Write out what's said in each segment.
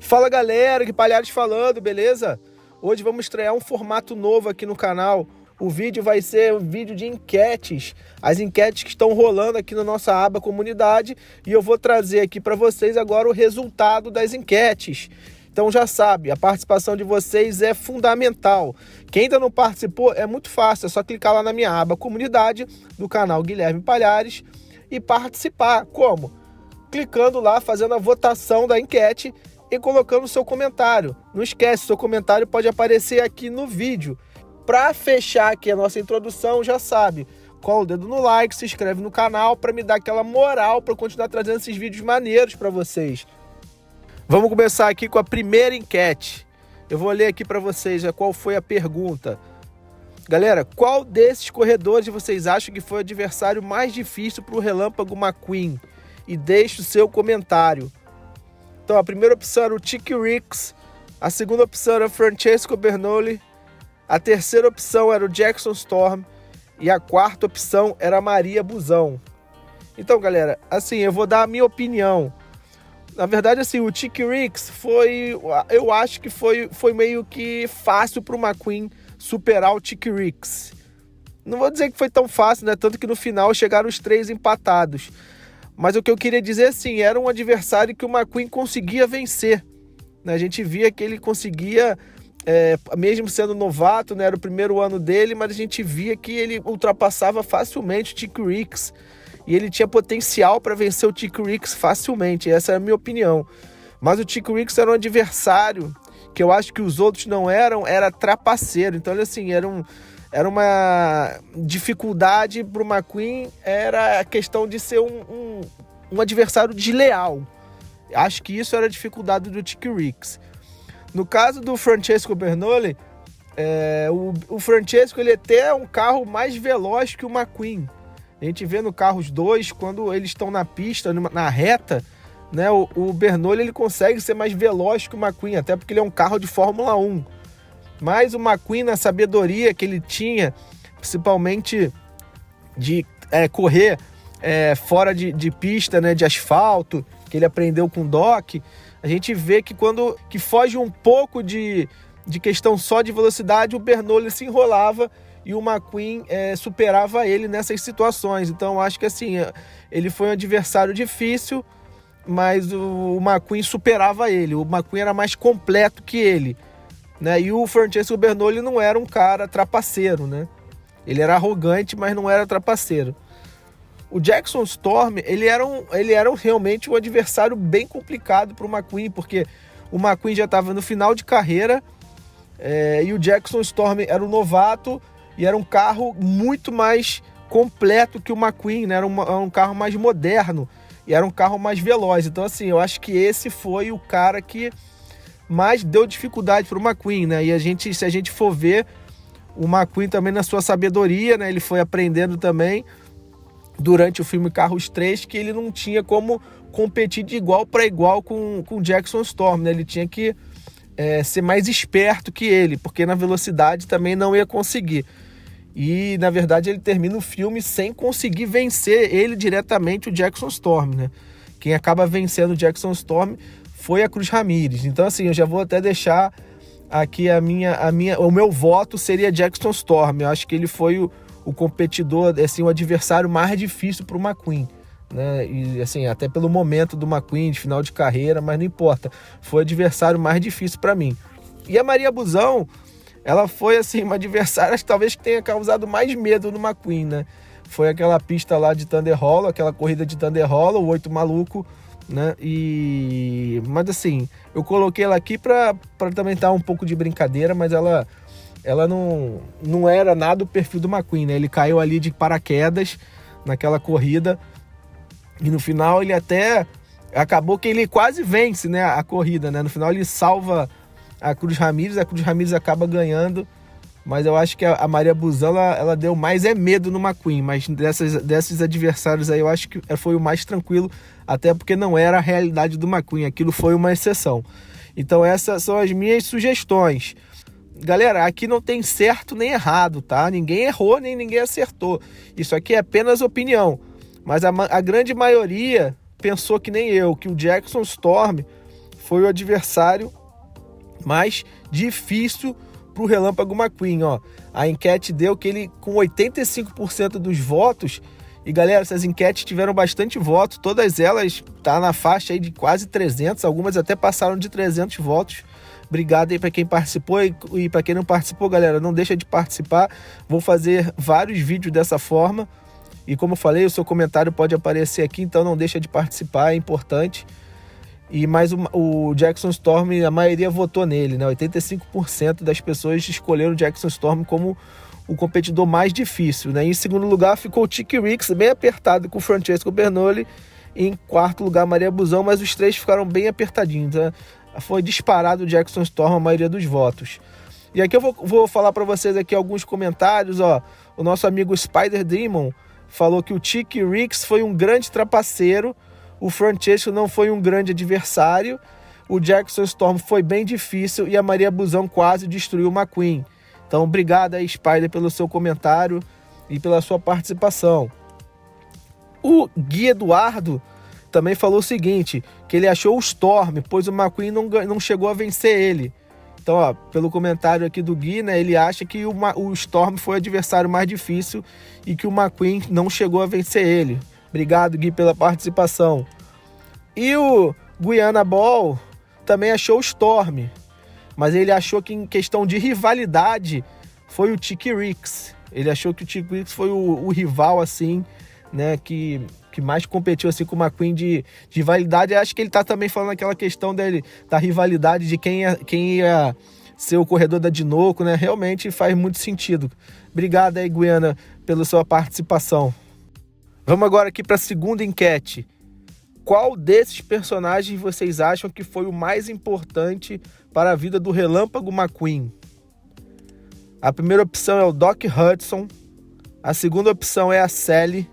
Fala galera, que Palhares falando, beleza? Hoje vamos estrear um formato novo aqui no canal. O vídeo vai ser um vídeo de enquetes, as enquetes que estão rolando aqui na nossa aba comunidade, e eu vou trazer aqui para vocês agora o resultado das enquetes. Então já sabe, a participação de vocês é fundamental. Quem ainda não participou é muito fácil, é só clicar lá na minha aba comunidade do canal Guilherme Palhares e participar. Como? Clicando lá, fazendo a votação da enquete e colocando o seu comentário. Não esquece, seu comentário pode aparecer aqui no vídeo. Para fechar aqui a nossa introdução, já sabe, cola o dedo no like, se inscreve no canal para me dar aquela moral para continuar trazendo esses vídeos maneiros para vocês. Vamos começar aqui com a primeira enquete. Eu vou ler aqui para vocês qual foi a pergunta. Galera, qual desses corredores vocês acham que foi o adversário mais difícil para o Relâmpago McQueen? E deixe o seu comentário. Então, a primeira opção era o Chick Ricks, a segunda opção era o Francesco Bernoulli, a terceira opção era o Jackson Storm e a quarta opção era a Maria Busão. Então, galera, assim, eu vou dar a minha opinião. Na verdade, assim, o Chick Ricks eu acho que foi meio que fácil para o McQueen superar o Chick Ricks. Não vou dizer que foi tão fácil, né? Tanto que no final chegaram os três empatados. Mas o que eu queria dizer, assim, era um adversário que o McQueen conseguia vencer. Né? A gente via que ele conseguia, mesmo sendo novato, né? Era o primeiro ano dele, mas a gente via que ele ultrapassava facilmente o Chick Ricks. E ele tinha potencial para vencer o Chick Ricks facilmente, essa é a minha opinião. Mas o Chick Ricks era um adversário que eu acho que os outros não eram, era trapaceiro. Então, assim, era uma dificuldade para o McQueen, era a questão de ser um adversário desleal. Acho que isso era a dificuldade do Chick Ricks. No caso do Francesco Bernoulli, o Francesco ele até é um carro mais veloz que o McQueen. A gente vê no Carros 2, quando eles estão na pista, na reta, né, o Bernoulli ele consegue ser mais veloz que o McQueen, até porque ele é um carro de Fórmula 1. Mas o McQueen, na sabedoria que ele tinha, principalmente de correr fora de pista, né, de asfalto, que ele aprendeu com o Doc, a gente vê que quando foge um pouco de questão só de velocidade, o Bernoulli se enrolava e o McQueen superava ele nessas situações. Então, acho que assim, ele foi um adversário difícil, mas o McQueen superava ele. O McQueen era mais completo que ele. Né? E o Francesco Bernoulli não era um cara trapaceiro, né? Ele era arrogante, mas não era trapaceiro. O Jackson Storm, ele era realmente um adversário bem complicado para o McQueen, porque o McQueen já estava no final de carreira e o Jackson Storm era um novato e era um carro muito mais completo que o McQueen, né? Era um carro mais moderno e era um carro mais veloz. Então, assim, eu acho que esse foi o cara que mais deu dificuldade para o McQueen, né? E se a gente for ver, o McQueen também na sua sabedoria, né? Ele foi aprendendo também durante o filme Carros 3 que ele não tinha como competir de igual para igual com o Jackson Storm, né? Ele tinha que ser mais esperto que ele, porque na velocidade também não ia conseguir. E, na verdade, ele termina o filme sem conseguir vencer ele diretamente, o Jackson Storm, né? Quem acaba vencendo o Jackson Storm foi a Cruz Ramírez. Então, assim, eu já vou até deixar aqui o meu voto seria Jackson Storm. Eu acho que ele foi o competidor, assim, o adversário mais difícil para o McQueen, né? E, assim, até pelo momento do McQueen, de final de carreira, mas não importa. Foi o adversário mais difícil para mim. E a Maria Busão, ela foi, assim, uma adversária que talvez tenha causado mais medo no McQueen, né? Foi aquela pista lá de Thunder Hollow, aquela corrida de Thunder Hollow, o 8 maluco, né? Mas assim, eu coloquei ela aqui para também estar um pouco de brincadeira, mas ela não era nada o perfil do McQueen, né? Ele caiu ali de paraquedas naquela corrida e no final ele até acabou que ele quase vence, né, a corrida, né? No final ele salva a Cruz Ramírez acaba ganhando, mas eu acho que a Maria Busão ela deu mais medo no McQueen, mas desses adversários aí eu acho que foi o mais tranquilo, até porque não era a realidade do McQueen, aquilo foi uma exceção. Então essas são as minhas sugestões. Galera, aqui não tem certo nem errado, tá? Ninguém errou, nem ninguém acertou. Isso aqui é apenas opinião. Mas a grande maioria pensou que nem eu, que o Jackson Storm foi o adversário mais difícil para o Relâmpago McQueen, ó. A enquete deu que ele, com 85% dos votos, e galera, essas enquetes tiveram bastante voto, todas elas tá na faixa aí de quase 300, algumas até passaram de 300 votos. Obrigado aí para quem participou e para quem não participou, galera, não deixa de participar. Vou fazer vários vídeos dessa forma. E como eu falei, o seu comentário pode aparecer aqui, então não deixa de participar, é importante. E mais o Jackson Storm, a maioria votou nele, né? 85% das pessoas escolheram o Jackson Storm como o competidor mais difícil, né? Em segundo lugar ficou o Chick Ricks, bem apertado com o Francesco Bernoulli. E em quarto lugar, Maria Busão, mas os três ficaram bem apertadinhos, né? Foi disparado o Jackson Storm a maioria dos votos. E aqui eu vou falar para vocês aqui alguns comentários, ó. O nosso amigo Spider Demon falou que o Chick Ricks foi um grande trapaceiro, o Francesco não foi um grande adversário, o Jackson Storm foi bem difícil e a Maria Busão quase destruiu o McQueen. Então, obrigado aí, Spider, pelo seu comentário e pela sua participação. O Gui Eduardo também falou o seguinte, que ele achou o Storm, pois o McQueen não chegou a vencer ele. Então, ó, pelo comentário aqui do Gui, né, ele acha que o Storm foi o adversário mais difícil e que o McQueen não chegou a vencer ele. Obrigado, Gui, pela participação. E o Guiana Ball também achou o Storm, mas ele achou que em questão de rivalidade foi o Chick Ricks. Ele achou que o Chick Ricks foi o rival, assim, né, que mais competiu assim com o McQueen de rivalidade. Eu acho que ele tá também falando aquela questão da rivalidade de quem ia ser o corredor da Dinoco, né? Realmente faz muito sentido. Obrigado aí, Guiana, pela sua participação. Vamos agora aqui para a segunda enquete. Qual desses personagens vocês acham que foi o mais importante para a vida do Relâmpago McQueen? A primeira opção é o Doc Hudson. A segunda opção é a Sally.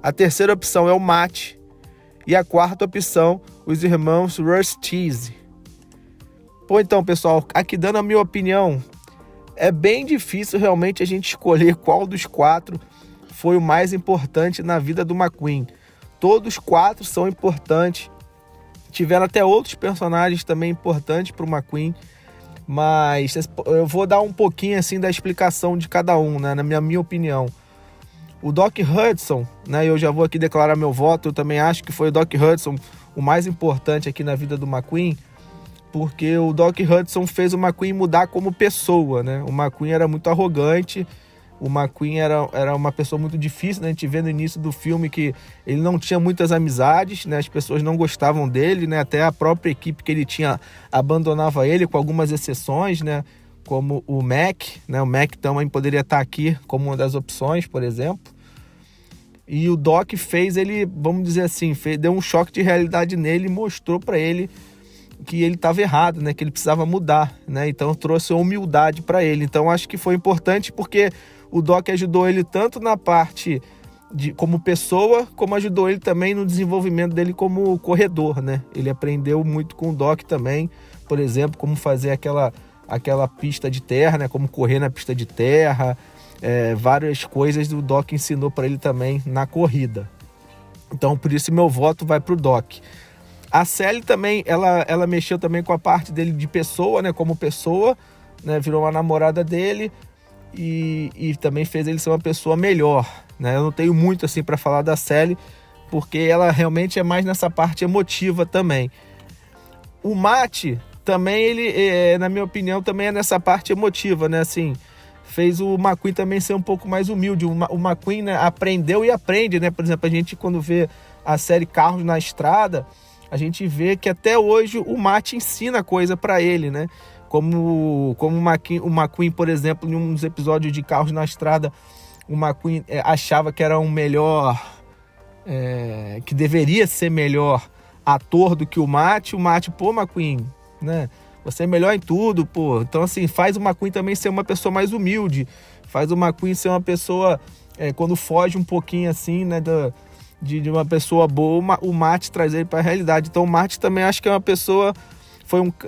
A terceira opção é o Matt. E a quarta opção, os irmãos Rustiz. Pô, então, pessoal, aqui dando a minha opinião, é bem difícil realmente a gente escolher qual dos quatro foi o mais importante na vida do McQueen. Todos quatro são importantes. Tiveram até outros personagens também importantes para o McQueen. Mas eu vou dar um pouquinho assim da explicação de cada um, né, na minha opinião. O Doc Hudson, né, eu já vou aqui declarar meu voto, eu também acho que foi o Doc Hudson o mais importante aqui na vida do McQueen, porque o Doc Hudson fez o McQueen mudar como pessoa, né? O McQueen era muito arrogante, o McQueen era uma pessoa muito difícil, né? A gente vê no início do filme que ele não tinha muitas amizades, né? As pessoas não gostavam dele, né? Até a própria equipe que ele tinha abandonava ele, com algumas exceções, né? Como o Mac, né? O Mac também poderia estar aqui como uma das opções, por exemplo. E o Doc fez ele, vamos dizer assim, deu um choque de realidade nele e mostrou para ele que ele estava errado, né? Que ele precisava mudar, né? Então trouxe humildade para ele. Então acho que foi importante porque o Doc ajudou ele tanto na parte como pessoa, como ajudou ele também no desenvolvimento dele como corredor, né? Ele aprendeu muito com o Doc também, por exemplo, como fazer aquela pista de terra, né? Como correr na pista de terra, várias coisas o Doc ensinou para ele também na corrida. Então, por isso meu voto vai para o Doc. A Sally também, ela mexeu também com a parte dele de pessoa, né? Como pessoa, né? Virou uma namorada dele e também fez ele ser uma pessoa melhor, né? Eu não tenho muito assim para falar da Sally, porque ela realmente é mais nessa parte emotiva também. O Matt também, ele, na minha opinião, também é nessa parte emotiva, né? Assim, fez o McQueen também ser um pouco mais humilde. O McQueen, né, aprendeu e aprende, né? Por exemplo, a gente quando vê a série Carros na Estrada, a gente vê que até hoje o Matt ensina coisa para ele, né? Como o McQueen, por exemplo, em um dos episódios de Carros na Estrada, o McQueen achava que era um melhor, que deveria ser melhor ator do que o Matt. O Matt, pô, McQueen, né? Você é melhor em tudo, pô. Então, assim, faz o McQueen também ser uma pessoa mais humilde. Faz o McQueen ser uma pessoa, quando foge um pouquinho, assim, né, de uma pessoa boa, o Matt traz ele para a realidade. Então, o Matt também acho que é uma pessoa...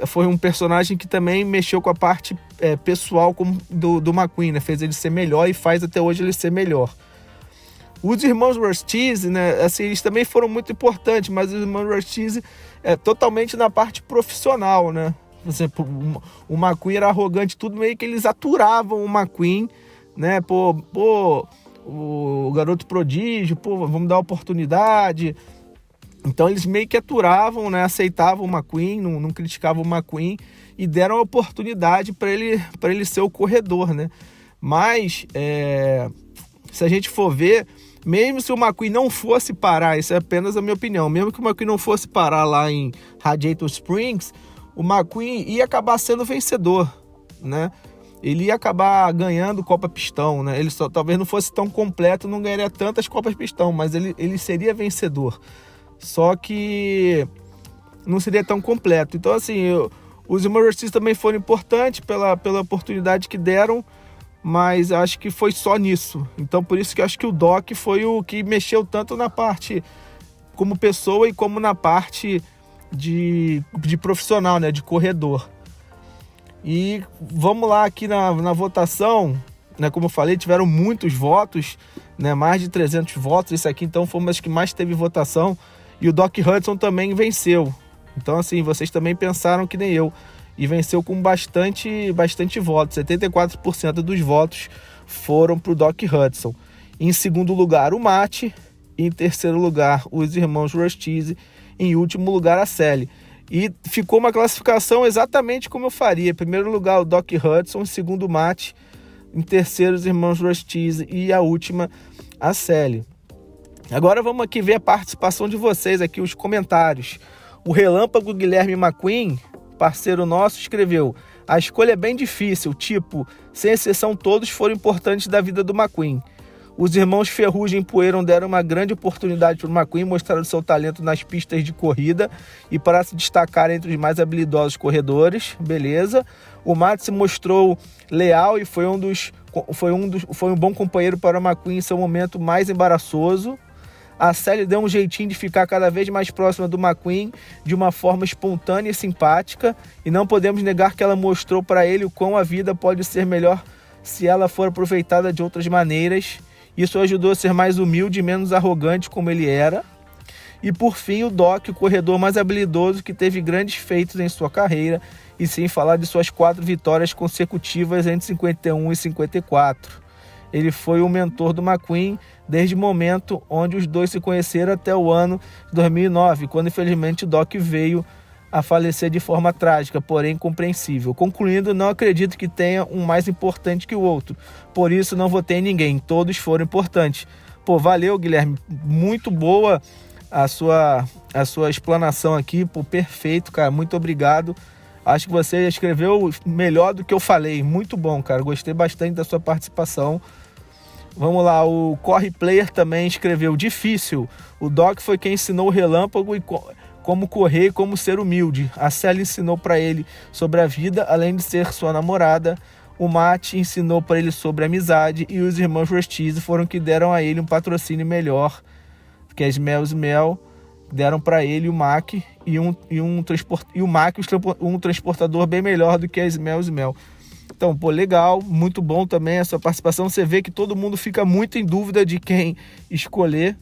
Foi um personagem que também mexeu com a parte pessoal do McQueen, né? Fez ele ser melhor e faz até hoje ele ser melhor. Os irmãos Rustiz, né, assim, eles também foram muito importantes, mas os irmãos Rustiz é totalmente na parte profissional, né? Por exemplo, o McQueen era arrogante, tudo meio que eles aturavam o McQueen, né? O garoto prodígio, vamos dar oportunidade. Então eles meio que aturavam, né? Aceitavam o McQueen, não criticavam o McQueen e deram a oportunidade para ele ser o corredor, né? Mas se a gente for ver, mesmo se o McQueen não fosse parar, isso é apenas a minha opinião, mesmo que o McQueen não fosse parar lá em Radiator Springs, o McQueen ia acabar sendo vencedor, né? Ele ia acabar ganhando Copa Pistão, né? Ele talvez não fosse tão completo, não ganharia tantas Copas Pistão, mas ele seria vencedor. Só que não seria tão completo. Então, assim, os Rustiz também foram importantes pela oportunidade que deram, mas acho que foi só nisso. Então, por isso que eu acho que o Doc foi o que mexeu tanto na parte como pessoa e como na parte de profissional, né, de corredor. E vamos lá aqui na votação, né, como eu falei, tiveram muitos votos, né, mais de 300 votos, esse aqui então foi uma das que mais teve votação, e o Doc Hudson também venceu. Então, assim, vocês também pensaram que nem eu, e venceu com bastante votos, 74% dos votos foram para o Doc Hudson. Em segundo lugar, o Matt, em terceiro lugar, os irmãos Rustiz, em último lugar, a Sally. E ficou uma classificação exatamente como eu faria. Em primeiro lugar, o Doc Hudson, em segundo, o Matt, em terceiro, os irmãos Rustiz e a última, a Sally. Agora vamos aqui ver a participação de vocês aqui, os comentários. O Relâmpago Guilherme McQueen, parceiro nosso, escreveu: a escolha é bem difícil, tipo, sem exceção todos foram importantes da vida do McQueen. Os irmãos Ferrugem e Poeiron deram uma grande oportunidade para o McQueen mostrar o seu talento nas pistas de corrida e para se destacar entre os mais habilidosos corredores, beleza. O Matt se mostrou leal e foi um bom companheiro para o McQueen em seu momento mais embaraçoso. A Sally deu um jeitinho de ficar cada vez mais próxima do McQueen de uma forma espontânea e simpática, e não podemos negar que ela mostrou para ele o quão a vida pode ser melhor se ela for aproveitada de outras maneiras. Isso ajudou a ser mais humilde e menos arrogante como ele era. E por fim, o Doc, o corredor mais habilidoso que teve grandes feitos em sua carreira, e sem falar de suas 4 vitórias consecutivas entre 51 e 54. Ele foi o mentor do McQueen desde o momento onde os dois se conheceram até o ano de 2009, quando infelizmente o Doc veio a falecer de forma trágica, porém compreensível. Concluindo, não acredito que tenha um mais importante que o outro, por isso não votei em ninguém, todos foram importantes. Valeu, Guilherme, muito boa a sua explanação aqui, perfeito, cara, muito obrigado. Acho que você escreveu melhor do que eu falei, muito bom, cara, gostei bastante da sua participação. Vamos lá, o Corre Player também escreveu: difícil, o Doc foi quem ensinou o Relâmpago e como correr e como ser humilde. A Sally ensinou para ele sobre a vida, além de ser sua namorada. O Matt ensinou para ele sobre amizade, e os irmãos Rustiz foram que deram a ele um patrocínio melhor, que as Mel deram para ele o Mac um transportador bem melhor do que as Mel. Então, legal, muito bom também a sua participação. Você vê que todo mundo fica muito em dúvida de quem escolher.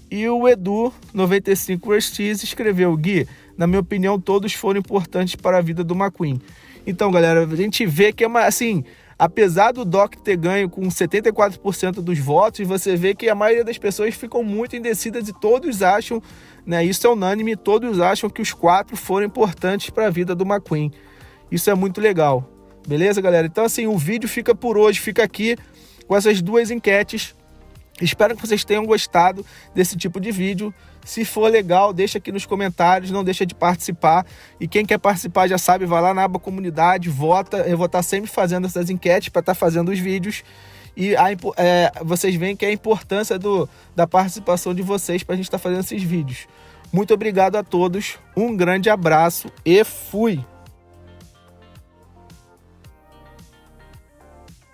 E o Edu 95 Rustiz escreveu: Gui, na minha opinião, todos foram importantes para a vida do McQueen. Então, galera, a gente vê que apesar do Doc ter ganho com 74% dos votos, você vê que a maioria das pessoas ficam muito indecidas e todos acham, né, isso é unânime, todos acham que os 4 foram importantes para a vida do McQueen. Isso é muito legal. Beleza, galera? Então, assim, o vídeo fica por hoje, fica aqui com essas 2 enquetes. Espero que vocês tenham gostado desse tipo de vídeo. Se for legal, deixa aqui nos comentários, não deixa de participar. E quem quer participar já sabe, vai lá na aba comunidade, vota. Eu vou estar sempre fazendo essas enquetes para estar fazendo os vídeos. E vocês veem que é a importância da participação de vocês para a gente estar fazendo esses vídeos. Muito obrigado a todos, um grande abraço e fui!